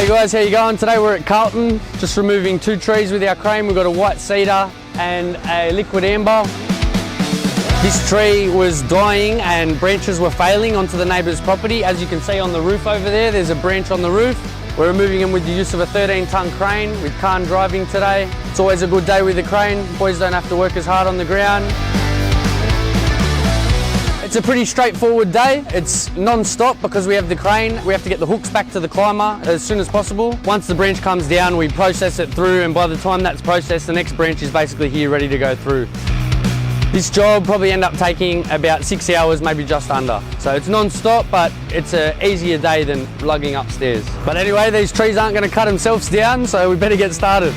Hey guys, how you going? Today we're at Carlton, just removing 2 trees with our crane. We've got a white cedar and a liquid amber. This tree was dying and branches were failing onto the neighbour's property. As you can see on the roof over there, there's a branch on the roof. We're removing them with the use of a 13-ton crane with Khan driving today. It's always a good day with the crane. Boys don't have to work as hard on the ground. It's a pretty straightforward day. It's non-stop because we have the crane. We have to get the hooks back to the climber as soon as possible. Once the branch comes down, we process it through, and by the time that's processed, the next branch is basically here ready to go through. This job probably end up taking about 6 hours, maybe just under. So it's non-stop, but it's an easier day than lugging upstairs. But anyway, these trees aren't going to cut themselves down, so we better get started.